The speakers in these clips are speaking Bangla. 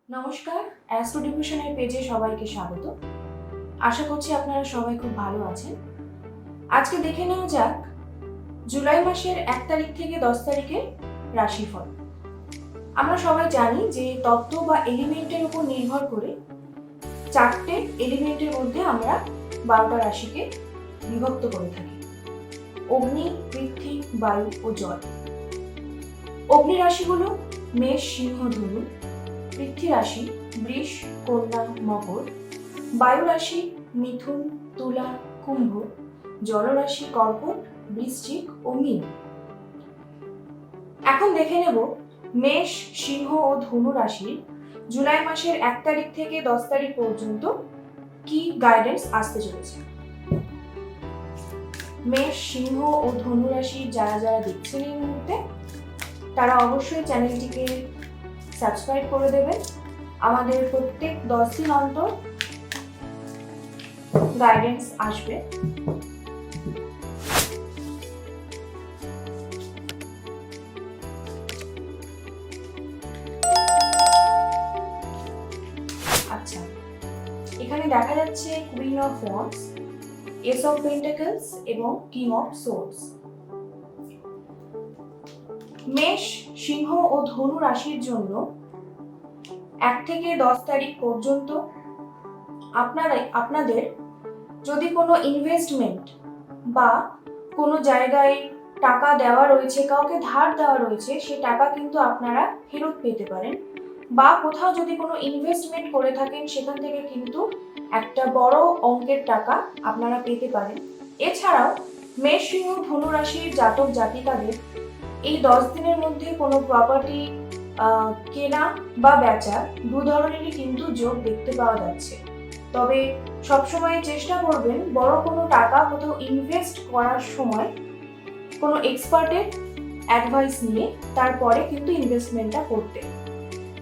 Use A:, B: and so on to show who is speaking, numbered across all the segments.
A: নমস্কার, অ্যাস্ট্রো ডিভিশনের পেজে সবাইকে স্বাগত। আশা করছি আপনারা সবাই খুব ভালো আছেন। আজকে দেখে নেওয়া যাক জুলাই মাসের 1 তারিখ থেকে 10 তারিখের রাশিফল। আমরা সবাই জানি যে তত্ত্ব বা এলিমেন্টের উপর নির্ভর করে 4টে এলিমেন্টের মধ্যে আমরা 12টা রাশিকে বিভক্ত করে থাকি: অগ্নি, পৃথ্বী, বায়ু ও জল। অগ্নি রাশিগুলো মেষ, সিংহ, ধনু; পৃথ্বী রাশি বৃষ, কন্যা, মকর; বায়ু রাশি মিথুন, তুলা, কুম্ভ; জল রাশি কর্কট, বৃশ্চিক ও মীন। এখন দেখে নেব মেষ, সিংহ ও ধনু রাশির জুলাই মাসের 1 তারিখ থেকে 10 তারিখ পর্যন্ত কি গাইডেন্স আসতে চলেছে। মেষ, সিংহ ও ধনু রাশির যারা যারা দেখছেন এই মুহূর্তে, তারা অবশ্যই চ্যানেলটিকে সাবস্ক্রাইব করে দেবেন। আমাদের প্রত্যেক 10 দিন অন্তর গাইডেন্স আসবে। আচ্ছা, এখানে দেখা যাচ্ছে queen of wands, S of pentacles এবং কিং অফ সোর্ডস। মেষ, সিংহ ও ধনু রাশির জন্য 1 থেকে 10 তারিখ পর্যন্ত আপনাদের যদি কোনো ইনভেস্টমেন্ট বা কোনো জায়গায় টাকা দেওয়া রয়েছে, কাউকে ধার দেওয়া রয়েছে, সে টাকা কিন্তু আপনারা ফেরত পেতে পারেন, বা কোথাও যদি কোনো ইনভেস্টমেন্ট করে থাকেন সেখান থেকে কিন্তু একটা বড় অঙ্কের টাকা আপনারা পেতে পারেন। এছাড়াও মেষ, সিংহ, ধনু রাশির জাতক জাতিকাদের এই 10 দিনের মধ্যে কোনো প্রপার্টি কেনা বা বেচা দু ধরনেরই কিন্তু যোগ দেখতে পাওয়া যাচ্ছে। তবে সবসময় চেষ্টা করবেন বড় কোনো টাকা কোথাও ইনভেস্ট করার সময় কোনো এক্সপার্টের অ্যাডভাইস নিয়ে তারপরে কিন্তু ইনভেস্টমেন্টটা করতে।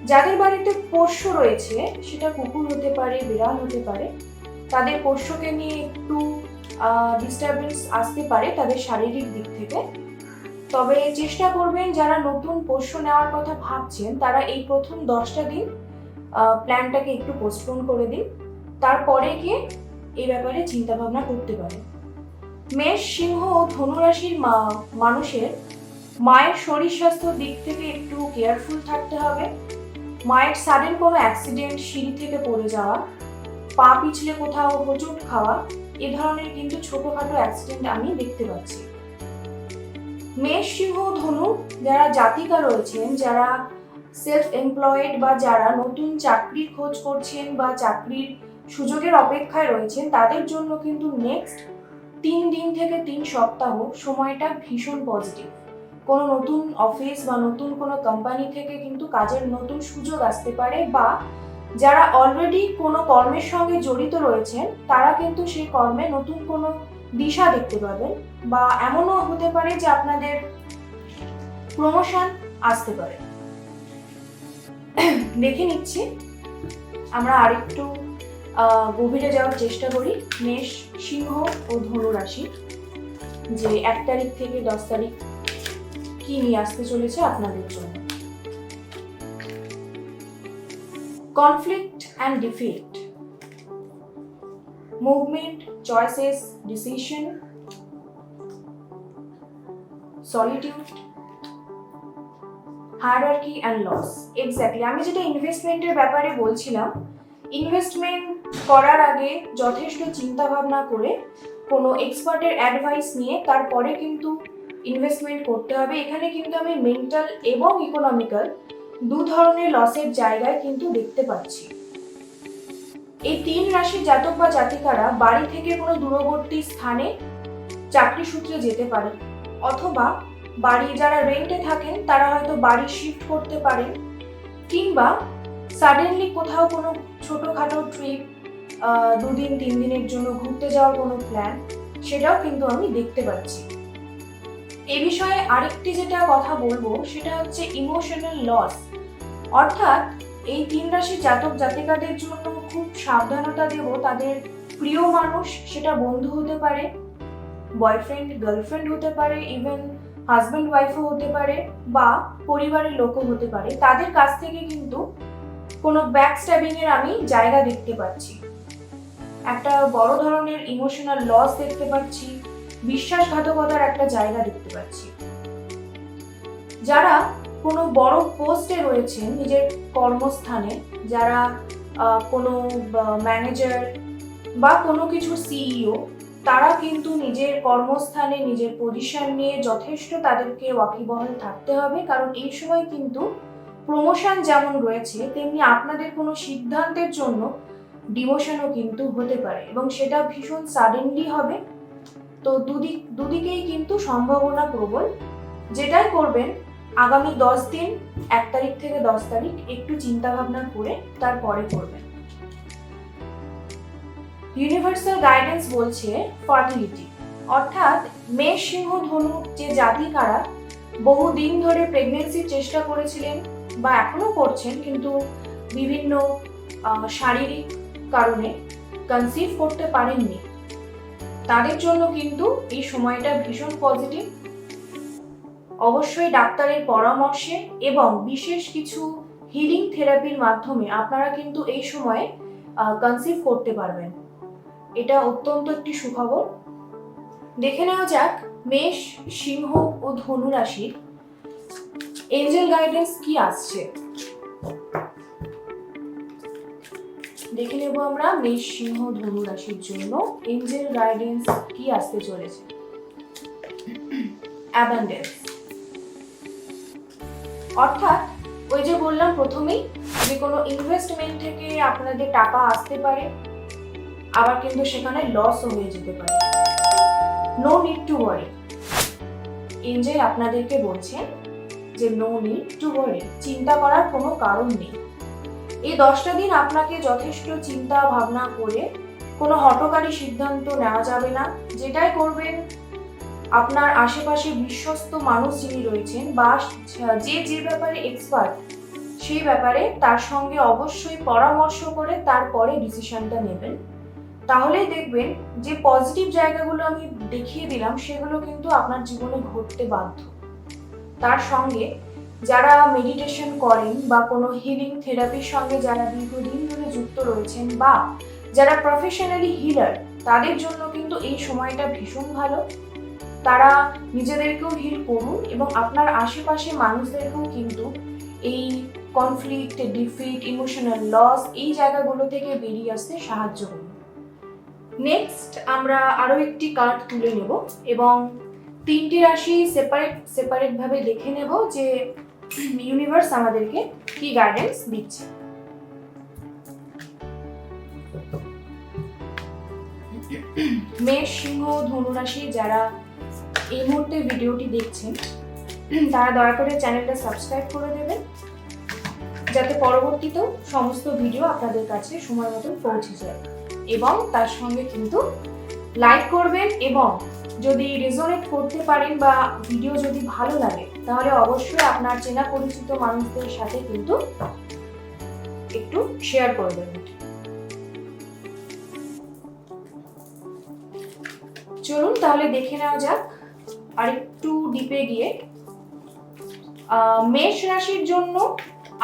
A: যাদের বাড়িতে পোষ্য রয়েছে, সেটা কুকুর হতে পারে, বিড়াল হতে পারে, তাদের পোষ্যকে নিয়ে একটু ডিস্টারবেন্স আসতে পারে তাদের শারীরিক দিক থেকে। তবে চেষ্টা করবেন যারা নতুন পোষ্য নেওয়ার কথা ভাবছেন, তারা এই প্রথম 10টা দিন প্ল্যানটাকে একটু পোস্টপোন করে দিন, তারপরে গিয়ে এই ব্যাপারে চিন্তা ভাবনা করতে পারেন। মেষ, সিংহ ও ধনু রাশির মানুষের মায়ের শরীর স্বাস্থ্যের দিক থেকে একটু কেয়ারফুল থাকতে হবে। মায়ের সাডেন কোনো অ্যাক্সিডেন্ট, সিঁড়ি থেকে পড়ে যাওয়া, পা পিছলে কোথাও হোঁচট খাওয়া, এ ধরনের কিন্তু ছোটখাটো অ্যাক্সিডেন্ট আমি দেখতে পাচ্ছি। মেষ, সিংহ, ধনু যারা জাতিকা রয়েছেন, যারা সেলফ এমপ্লয়েড বা যারা নতুন চাকরির খোঁজ করছেন বা চাকরির সুযোগের অপেক্ষায় রয়েছেন, তাদের জন্য কিন্তু নেক্সট 3 দিন থেকে 3 সপ্তাহ সময়টা ভীষণ পজিটিভ। কোনো নতুন অফিস বা নতুন কোনো কোম্পানি থেকে কিন্তু কাজের নতুন সুযোগ আসতে পারে, বা যারা অলরেডি কোনো কর্মের সঙ্গে জড়িত রয়েছেন তারা কিন্তু সেই কর্মে নতুন কোনো দিশা দেখতে পাবেন, বা এমনও হতে পারে যে আপনাদের প্রমোশন আসতে পারে। দেখে নিচ্ছি, আমরা আরেকটু গভীরে যাওয়ার চেষ্টা করি মেষ, সিংহ ও ধনু রাশি যে 1 তারিখ থেকে 10 তারিখ কি নিয়ে আসতে চলেছে আপনাদের জন্য। Conflict and defeat, movement, choices, decision, solitude, hierarchy and loss. Exactly আমি যেটা ইনভেস্টমেন্টের ব্যাপারে বলছিলাম, ইনভেস্টমেন্ট করার আগে যথেষ্ট চিন্তা ভাবনা করে কোনো এক্সপার্টের অ্যাডভাইস নিয়ে তারপরে কিন্তু ইনভেস্টমেন্ট করতে হবে। এখানে কিন্তু আমি মেন্টাল এবং ইকোনমিক্যাল দু ধরনের লসের জায়গায় কিন্তু দেখতে পাচ্ছি। এই 3 রাশির জাতক বা জাতিকারা বাড়ি থেকে কোনো দূরবর্তী স্থানে চাকরি সূত্রে যেতে পারে, অথবা বাড়ি যারা রেন্টে থাকেন তারা হয়তো বাড়ি শিফট করতে পারেন, কিংবা সাডেনলি কোথাও কোনো ছোটোখাটো ট্রিপ 2 দিন 3 দিনের জন্য ঘুরতে যাওয়ার কোনো প্ল্যান, সেটাও কিন্তু আমি দেখতে পাচ্ছি। এ বিষয়ে আরেকটি যেটা কথা বলবো সেটা হচ্ছে ইমোশনাল লস। অর্থাৎ এই 3 রাশির জাতক জাতিকাদের জন্য খুব সাবধানতা দেব। তাদের প্রিয় মানুষ, সেটা বন্ধু হতে পারে, বয়ফ্রেন্ড গার্লফ্রেন্ড হতে পারে, ইভেন হাজব্যান্ড ওয়াইফও হতে পারে, বা পরিবারের লোকও হতে পারে, তাদের কাছ থেকে কিন্তু কোনো ব্যাক স্ট্যাবিং এর আমি জায়গা দেখতে পাচ্ছি, একটা বড় ধরনের ইমোশনাল লস দেখতে পাচ্ছি, বিশ্বাসঘাতকতার একটা জায়গা দেখতে পাচ্ছি। যারা কোনো বড় পোস্টে রয়েছেন নিজের কর্মস্থানে, যারা কোনো ম্যানেজার বা কোনো কিছু সিইও, তারা কিন্তু নিজের কর্মস্থানে নিজের পজিশন নিয়ে যথেষ্ট তাদেরকে ওয়াকিবহাল থাকতে হবে, কারণ এই সময় কিন্তু প্রমোশন যেমন রয়েছে তেমনি আপনাদের কোনো সিদ্ধান্তের জন্য ডিমোশনও কিন্তু হতে পারে এবং সেটা ভীষণ সাডেনলি হবে। তো দুদিকেই কিন্তু সম্ভাবনা প্রবল। যেটাই করবেন আগামী 10 দিন, 1 তারিখ থেকে 10 তারিখ একটু চিন্তা ভাবনা করে তারপরে করবেন। ইউনিভার্সাল গাইডেন্স বলছে ফার্টিলিটি, অর্থাৎ মেষ, সিংহ, ধনু যে জাতিকারা বহুদিন ধরে প্রেগনেন্সির চেষ্টা করেছিলেন বা এখনো করছেন কিন্তু বিভিন্ন শারীরিক কারণে কনসিভ করতে পারেননি, তাদের জন্য কিন্তু এই সময়টা ভীষণ পজিটিভ। অবশ্যই ডাক্তারের পরামর্শে এবং বিশেষ কিছু হিলিং থেরাপির মাধ্যমে আপনারা কিন্তু এই সময়ে কনসিভ করতে পারবেন। এটা অত্যন্ত একটি সুখবর। দেখে নেওয়া যাক মেষ, সিংহ ও ধনু রাশির এঞ্জেল গাইডেন্স কি আসছে। দেখে নেব আমরা মেষ, সিংহ, ধনু রাশির জন্য এঞ্জেল গাইডেন্স কি আসতে চলেছে। অ্যাবান্ডেন্স, অর্থাৎ ওই যে বললাম প্রথমেই যে কোনো ইনভেস্টমেন্ট থেকে আপনাদের টাকা আসতে পারে, আবার কিন্তু সেখানে লসও হয়ে যেতে পারে। No need to worry, angel আপনাদেরকে বলছেন যে নো নিড টু ওয়ারি, চিন্তা করার কোনো কারণ নেই। এই 10টা দিন আপনাকে যথেষ্ট চিন্তা ভাবনা করে কোনো হঠকারী সিদ্ধান্ত নেওয়া যাবে না। যেটাই করবেন আপনার আশেপাশে বিশ্বস্ত মানুষ যিনি রয়েছেন বা যে ব্যাপারে এক্সপার্ট সেই ব্যাপারে তার সঙ্গে অবশ্যই পরামর্শ করে তারপরে ডিসিশনটা নেবেন। তাহলেই দেখবেন যে পজিটিভ জায়গাগুলো আমি দেখিয়ে দিলাম সেগুলো কিন্তু আপনার জীবনে ঘটতে বাধ্য। তার সঙ্গে যারা মেডিটেশন করেন বা কোনো হিলিং থেরাপির সঙ্গে যারা দীর্ঘদিন ধরে যুক্ত রয়েছেন বা যারা প্রফেশনালি হিলার, তাদের জন্য কিন্তু এই সময়টা ভীষণ ভালো। তারা নিজেদেরকেও হিল করুন এবং আপনার আশেপাশে মানুষদেরকেও কিন্তু এই কনফ্লিক্ট, ডিফিট, ইমোশনাল লস এই জায়গাগুলো থেকে বেরিয়ে আসতে সাহায্য করুন। নেক্সট আমরা আরো একটি কার্ড তুলে নেব এবং 3টি রাশি সেপারেট ভাবে দেখে নেব যে ইউনিভার্স আমাদেরকে কি গাইডেন্স দিচ্ছে। মেষ, সিংহ, ধনু রাশি যারা এই মুহূর্তে ভিডিওটি দেখছেন তারা দয়া করে চ্যানেলটা সাবস্ক্রাইব করে দেবেন যাতে পরবর্তীতেও সমস্ত ভিডিও আপনাদের কাছে সময় মতন পৌঁছে যায়, এবং তার সঙ্গে কিন্তু লাইক করবেন এবং যদি রেজোনেট করতে পারেন বা ভিডিও যদি ভালো লাগে তাহলে অবশ্যই আপনার চেনা পরিচিত মানুষদের সাথে কিন্তু একটু শেয়ার করে দেবেন। চলুন তাহলে দেখে নেওয়া যাক আরেকটু ডিপে গিয়ে মেষ রাশির জন্য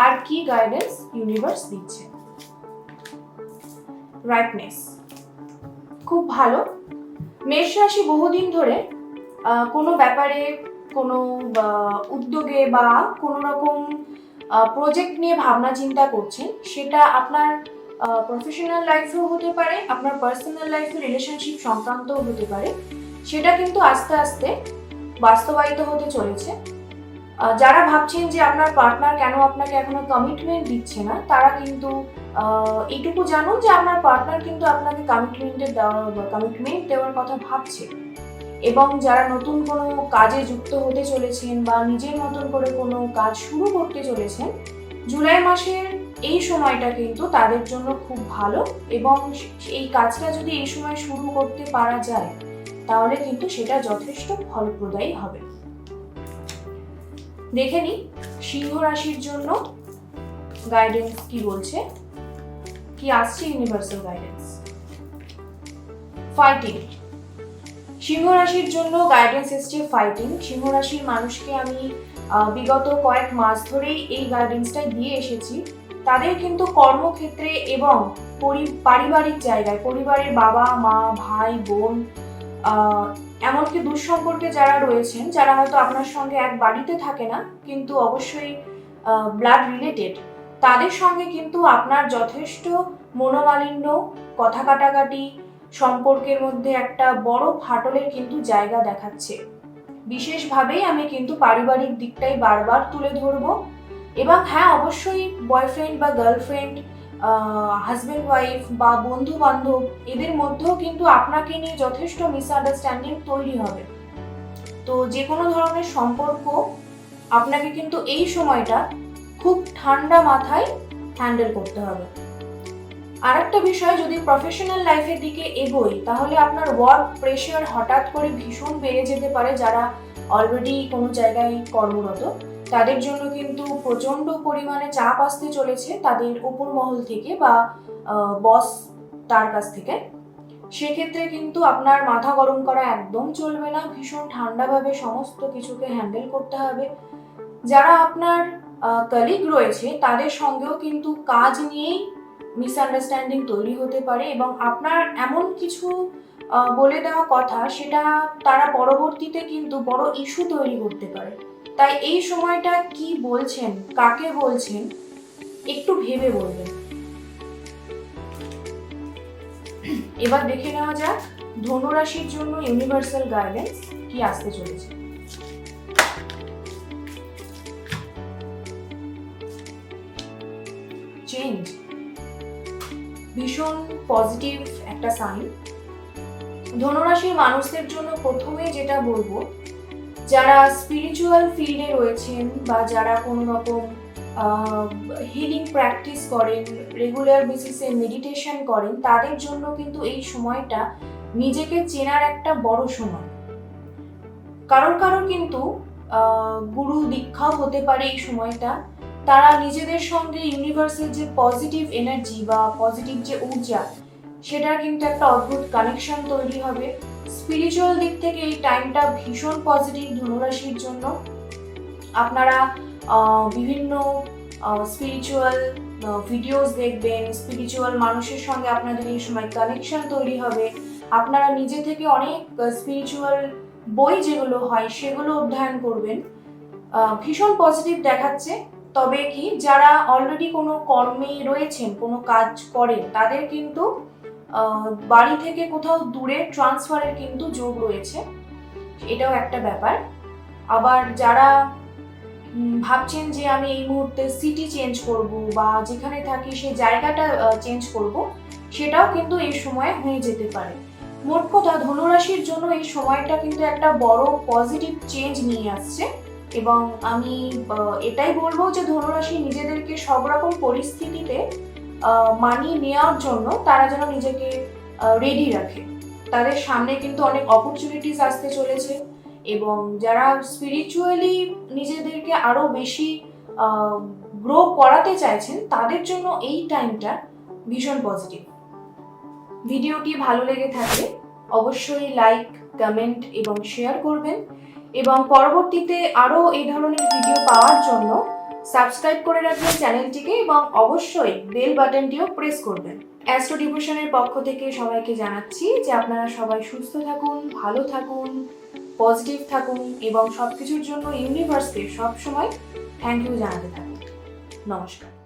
A: আর কি গাইডেন্স ইউনিভার্স দিচ্ছে। রাইটনেস খুব ভালো। মেষ রাশি বহুদিন ধরে কোনো ব্যাপারে কোনো উদ্যোগে বা কোনো রকম প্রজেক্ট নিয়ে ভাবনা চিন্তা করছেন, সেটা আপনার প্রফেশনাল লাইফেও হতে পারে, আপনার পার্সোনাল লাইফে রিলেশনশিপ সংক্রান্তও হতে পারে। সেটা কিন্তু আস্তে আস্তে বাস্তবায়িত হতে চলেছে। যারা ভাবছেন যে আপনার পার্টনার কেন আপনাকে এখনো কমিটমেন্ট দিচ্ছে না, তারা কিন্তু এইটুকু জানুন যে আপনার পার্টনার কিন্তু আপনাকে কমিটমেন্ট দেওয়ার কথা ভাবছে। এবং যারা নতুন কোনো কাজে যুক্ত হতে চলেছেন বা নিজের মতন করে কোনো কাজ শুরু করতে চলেছেন, জুলাই মাসের এই সময়টা কিন্তু তাদের জন্য খুব ভালো এবং এই কাজটা যদি এই সময় শুরু করতে পারা যায় তাহলে কিন্তু সেটা যথেষ্ট ফলপ্রদায়ী হবে। দেখে নিই সিংহ রাশির জন্য গাইডেন্স কি বলছে, কি আসছে ইউনিভার্সাল গাইডেন্স। ফাইটিং, সিংহ রাশির জন্য গাইডেন্স এসছে ফাইটিং। সিংহ রাশির মানুষকে আমি বিগত কয়েক মাস ধরেই এই গাইডেন্সটা দিয়ে এসেছি তাদের কিন্তু কর্মক্ষেত্রে এবং পারিবারিক জায়গায়, পরিবারের বাবা মা ভাই বোন, এমনকি দুঃসম্পর্কে যারা রয়েছেন, যারা হয়তো আপনার সঙ্গে এক বাড়িতে থাকে না কিন্তু অবশ্যই ব্লাড রিলেটেড, তাদের সঙ্গে কিন্তু আপনার যথেষ্ট মনোমালিন্য, কথা কাটাকাটি, সম্পর্কের মধ্যে একটা বড় ফাটলের কিন্তু জায়গা দেখাচ্ছে। বিশেষভাবেই আমি কিন্তু পারিবারিক দিকটাই বারবার তুলে ধরবো। এবং হ্যাঁ, অবশ্যই বয়ফ্রেন্ড বা গার্লফ্রেন্ড, হাজব্যান্ড ওয়াইফ বা বন্ধু বান্ধব, এদের মধ্যেও কিন্তু আপনাকে নিয়ে যথেষ্ট মিসআন্ডারস্ট্যান্ডিং তৈরি হবে। তো যে কোনো ধরনের সম্পর্ক আপনাকে কিন্তু এই সময়টা খুব ঠান্ডা মাথায় হ্যান্ডেল করতে হবে। আর একটা বিষয়, যদি প্রফেশনাল লাইফের দিকে এগোই, তাহলে আপনার ওয়ার্ক প্রেশার হঠাৎ করে ভীষণ বেড়ে যেতে পারে। যারা অলরেডি কোনো জায়গায় কর্মরত, তাদের জন্য কিন্তু প্রচণ্ড পরিমাণে চাপ আসতে চলেছে তাদের উপর মহল থেকে বা বস তার কাছ থেকে। সেক্ষেত্রে কিন্তু আপনার মাথা গরম করা একদম চলবে না, ভীষণ ঠান্ডাভাবে সমস্ত কিছুকে হ্যান্ডেল করতে হবে। যারা আপনার কলিগ রয়েছে, তাদের সঙ্গেও কিন্তু কাজ নিয়েই মিসআন্ডারস্ট্যান্ডিং তৈরি হতে পারে এবং আপনার এমন কিছু বলে দেওয়া কথা, সেটা তারা পরবর্তীতে কিন্তু বড় ইস্যু তৈরি করতে পারে। তাই এই সময়টা কি বলছেন, কাকে বলছেন, একটু ভেবে বলবেন। এবার দেখে নেওয়া যাক ধনুরাশির জন্য ইউনিভার্সাল গাইডেন্স কি আসতে চলেছে। চেঞ্জ, ভীষণ পজিটিভ একটা সাইন। ধনুরাশির মানুষদের জন্য প্রথমে যেটা বলবো, যারা স্পিরিচুয়াল ফিল্ডে রয়েছেন বা যারা কোনো রকম হিলিং প্র্যাকটিস করেন, রেগুলার বেসিসে মেডিটেশন করেন, তাদের জন্য কিন্তু এই সময়টা নিজেকে চেনার একটা বড় সময়। কারোর কিন্তু গুরু দীক্ষাও হতে পারে এই সময়টা। তারা নিজেদের সঙ্গে ইউনিভার্সের যে পজিটিভ এনার্জি বা পজিটিভ যে ঊর্জা, সেটার কিন্তু একটা অদ্ভুত কানেকশন তৈরি হবে। স্পিরিচুয়াল দিক থেকে এই টাইমটা ভীষণ পজিটিভ ধনুরাশির জন্য। আপনারা বিভিন্ন স্পিরিচুয়াল ভিডিওস দেখবেন, স্পিরিচুয়াল মানুষের সঙ্গে আপনাদের এই সময় কানেকশন তৈরি হবে। আপনারা নিজে থেকে অনেক স্পিরিচুয়াল বই যেগুলো হয় সেগুলো অধ্যয়ন করবেন। ভীষণ পজিটিভ দেখাচ্ছে। তবে কি, যারা অলরেডি কোনো কর্মে রয়েছেন, কোনো কাজ করেন, তাদের কিন্তু বাড়ি থেকে কোথাও দূরে ট্রান্সফারের কিন্তু যোগ রয়েছে, এটাও একটা ব্যাপার। আবার যারা ভাবছেন যে আমি এই মুহূর্তে সিটি চেঞ্জ করব বা যেখানে থাকি সেই জায়গাটা চেঞ্জ করব, সেটাও কিন্তু এই সময় হয়ে যেতে পারে। মোট কথা, ধনুরাশির জন্য এই সময়টা কিন্তু একটা বড় পজিটিভ চেঞ্জ নিয়ে আসছে। এবং আমি এটাই বলবো যে ধনুরাশি নিজেদেরকে সব রকম পরিস্থিতিতে মানিয়ে নেওয়ার জন্য তারা যেন নিজেকে রেডি রাখে। তাদের সামনে কিন্তু অনেক অপরচুনিটিস আসতে চলেছে এবং যারা স্পিরিচুয়ালি নিজেদেরকে আরো বেশি গ্রো করাতে চাইছেন, তাদের জন্য এই টাইমটা ভীষণ পজিটিভ। ভিডিওটি ভালো লেগে থাকলে অবশ্যই লাইক, কমেন্ট এবং শেয়ার করবেন এবং পরবর্তীতে আরো এই ধরনের ভিডিও পাওয়ার জন্য সাবস্ক্রাইব করে রাখবেন চ্যানেলটিকে এবং অবশ্যই বেল বাটনটিও প্রেস করবেন। অ্যাস্ট্রো ডিভোশনের পক্ষ থেকে সবাইকে জানাচ্ছি যে আপনারা সবাই সুস্থ থাকুন, ভালো থাকুন, পজিটিভ থাকুন এবং সবকিছুর জন্য ইউনিভার্সকে সবসময় থ্যাংক ইউ জানাতে থাকুন। নমস্কার।